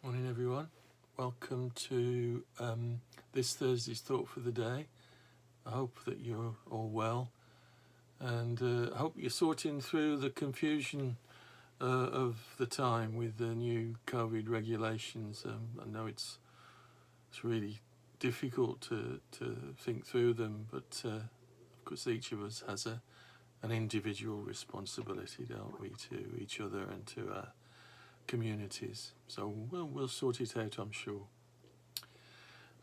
Morning, everyone. Welcome to this Thursday's Thought for the Day. I hope that you're all well, and I hope you're sorting through the confusion of the time with the new COVID regulations. I know it's really difficult to think through them, but of course each of us has an individual responsibility, don't we, to each other and to our communities. So we'll sort it out, I'm sure.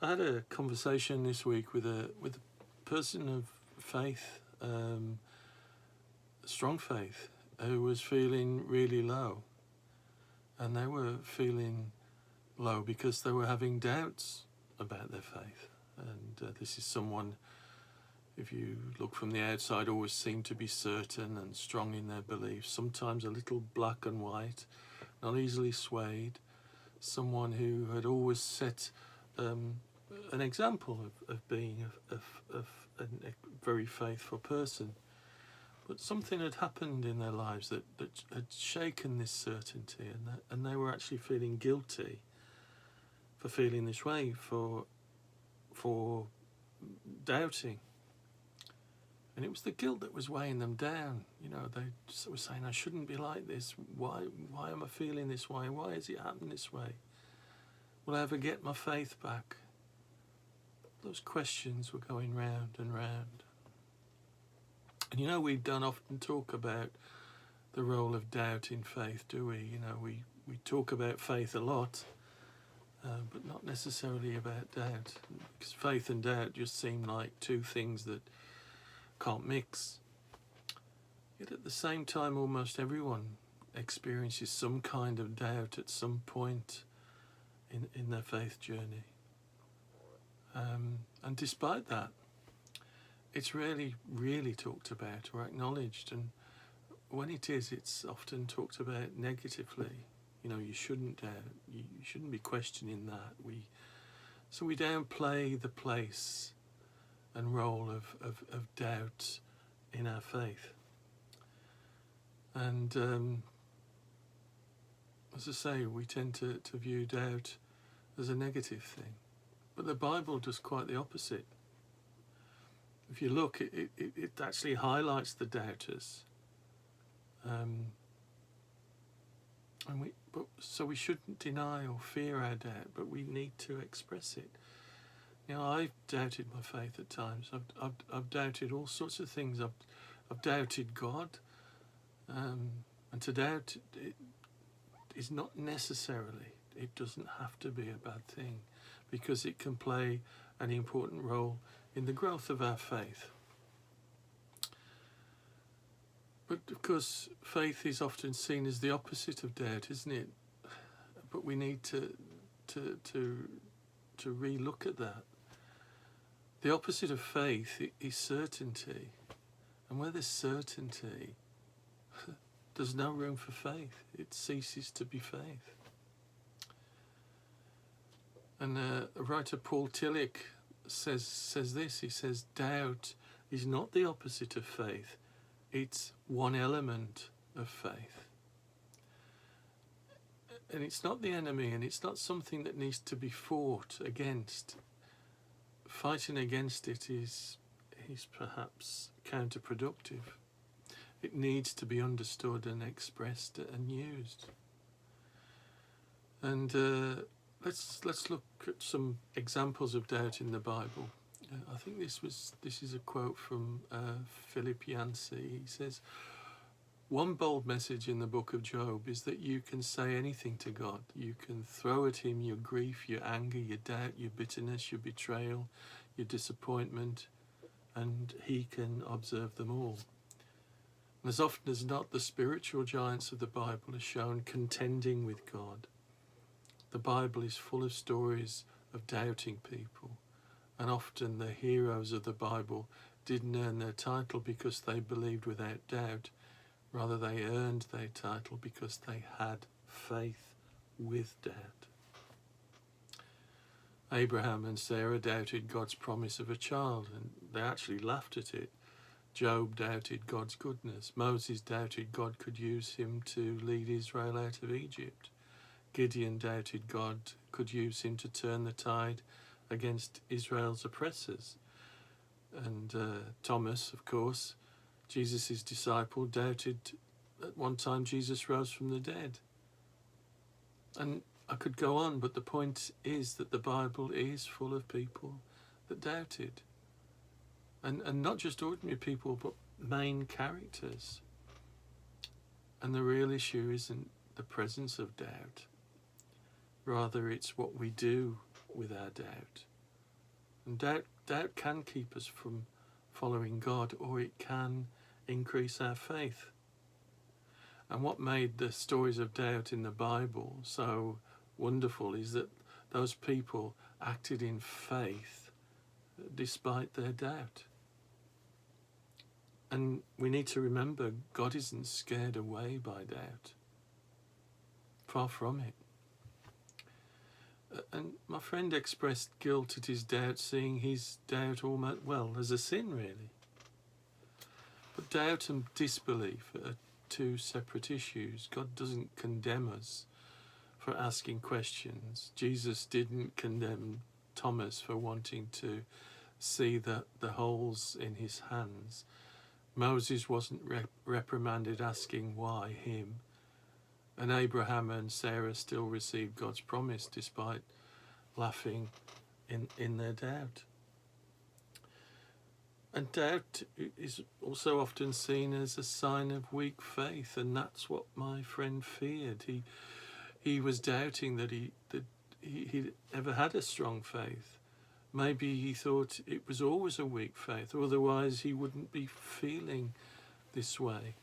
I had a conversation this week with a person of faith, strong faith, who was feeling really low, and they were feeling low because they were having doubts about their faith. And this is someone, if you look from the outside, always seemed to be certain and strong in their beliefs, sometimes a little black and white, not easily swayed, someone who had always set an example of being a very faithful person. But something had happened in their lives that had shaken this certainty, and they were actually feeling guilty for feeling this way, for doubting. And it was the guilt that was weighing them down. You know, they just were saying, I shouldn't be like this. Why am I feeling this way? Why has it happened this way? Will I ever get my faith back? Those questions were going round and round. And you know, we don't often talk about the role of doubt in faith, do we? You know, we talk about faith a lot, but not necessarily about doubt. Because faith and doubt just seem like two things that can't mix. Yet at the same time, almost everyone experiences some kind of doubt at some point in their faith journey. And despite that, it's rarely really talked about or acknowledged. And when it is, it's often talked about negatively. You know, you shouldn't doubt. You shouldn't be questioning that. So we downplay the place and role of doubt in our faith. And as I say, we tend to view doubt as a negative thing. But the Bible does quite the opposite. If you look, it actually highlights the doubters. So we shouldn't deny or fear our doubt, but we need to express it. You know, I've doubted my faith at times. I've doubted all sorts of things. I've doubted God, and to doubt it is not necessarily. It doesn't have to be a bad thing, because it can play an important role in the growth of our faith. But of course, faith is often seen as the opposite of doubt, isn't it? But we need to re-look at that. The opposite of faith is certainty. And where there's certainty, there's no room for faith. It ceases to be faith. And writer Paul Tillich says this. He says, doubt is not the opposite of faith. It's one element of faith. And it's not the enemy, and it's not something that needs to be fought against. Fighting against it is perhaps counterproductive. It needs to be understood and expressed and used. And let's look at some examples of doubt in the Bible. I think this is a quote from Philip Yancey. He says, one bold message in the book of Job is that you can say anything to God. You can throw at him your grief, your anger, your doubt, your bitterness, your betrayal, your disappointment, and he can observe them all. And as often as not, the spiritual giants of the Bible are shown contending with God. The Bible is full of stories of doubting people, and often the heroes of the Bible didn't earn their title because they believed without doubt. Rather, they earned their title because they had faith with doubt. Abraham and Sarah doubted God's promise of a child, and they actually laughed at it. Job doubted God's goodness. Moses doubted God could use him to lead Israel out of Egypt. Gideon doubted God could use him to turn the tide against Israel's oppressors. And Thomas, of course, Jesus' disciple, doubted at one time Jesus rose from the dead. And I could go on, but the point is that the Bible is full of people that doubted. And not just ordinary people, but main characters. And the real issue isn't the presence of doubt. Rather, it's what we do with our doubt. And doubt can keep us from following God, or it can increase our faith. And what made the stories of doubt in the Bible so wonderful is that those people acted in faith despite their doubt. And we need to remember, God isn't scared away by doubt. Far from it. And my friend expressed guilt at his doubt, seeing his doubt almost, as a sin, really. But doubt and disbelief are two separate issues. God doesn't condemn us for asking questions. Jesus didn't condemn Thomas for wanting to see the holes in his hands. Moses wasn't reprimanded asking why him. And Abraham and Sarah still received God's promise despite laughing in their doubt. And doubt is also often seen as a sign of weak faith, and that's what my friend feared. He was doubting that he ever had a strong faith. Maybe he thought it was always a weak faith, otherwise he wouldn't be feeling this way.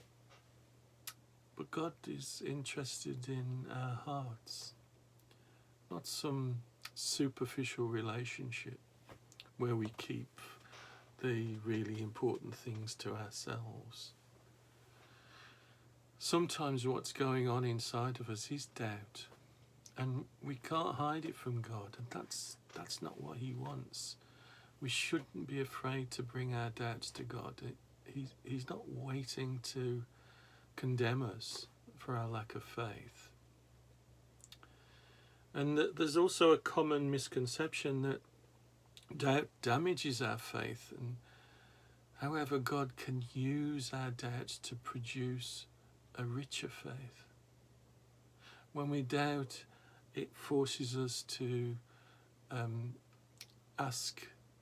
But God is interested in our hearts, not some superficial relationship where we keep the really important things to ourselves. Sometimes what's going on inside of us is doubt, and we can't hide it from God, and that's not what he wants. We shouldn't be afraid to bring our doubts to God. He's not waiting to condemn us for our lack of faith. And there's also a common misconception that doubt damages our faith, and however God can use our doubts to produce a richer faith. When we doubt, it forces us to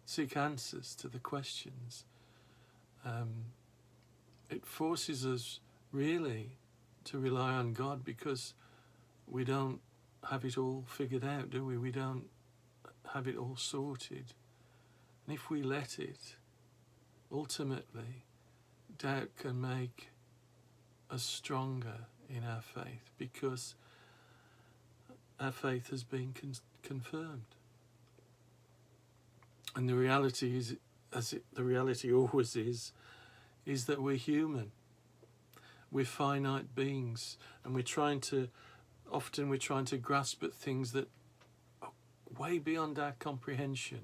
seek answers to the questions. It forces us really to rely on God, because we don't have it all figured out, do we? We don't have it all sorted. And if we let it, ultimately, doubt can make us stronger in our faith, because our faith has been confirmed. And the reality is, the reality always is that we're human. We're finite beings, and we're trying to grasp at things that are way beyond our comprehension.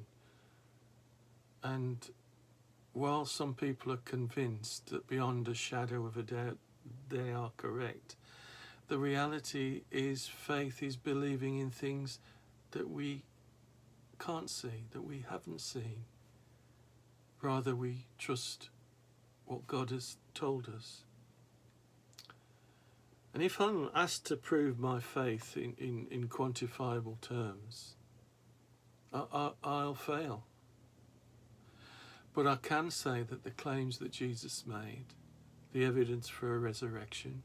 And while some people are convinced that beyond a shadow of a doubt they are correct, the reality is faith is believing in things that we can't see, that we haven't seen. Rather, we trust what God has told us. And if I'm asked to prove my faith in quantifiable terms, I'll fail. But I can say that the claims that Jesus made, the evidence for a resurrection,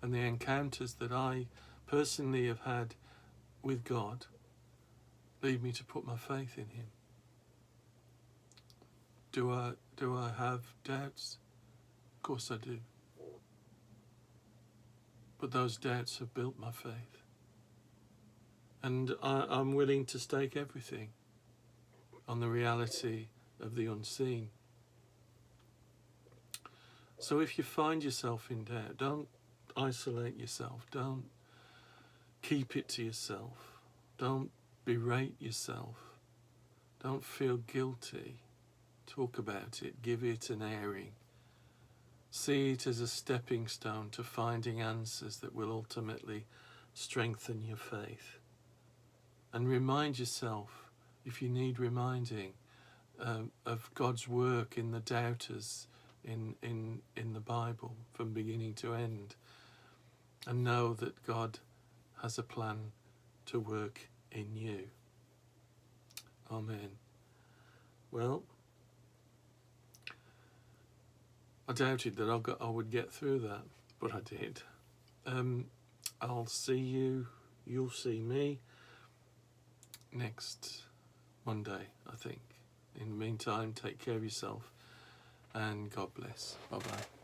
and the encounters that I personally have had with God lead me to put my faith in him. Do I have doubts? Of course I do. But those doubts have built my faith. And I'm willing to stake everything on the reality of the unseen. So if you find yourself in doubt, don't isolate yourself. Don't keep it to yourself. Don't berate yourself. Don't feel guilty. Talk about it. Give it an airing. See it as a stepping stone to finding answers that will ultimately strengthen your faith. And remind yourself, if you need reminding, of God's work in the doubters in the Bible from beginning to end. And know that God has a plan to work in you. Amen. Well, I doubted that I would get through that, but I did. I'll see you, you'll see me next Monday, I think. In the meantime, take care of yourself and God bless. Bye-bye.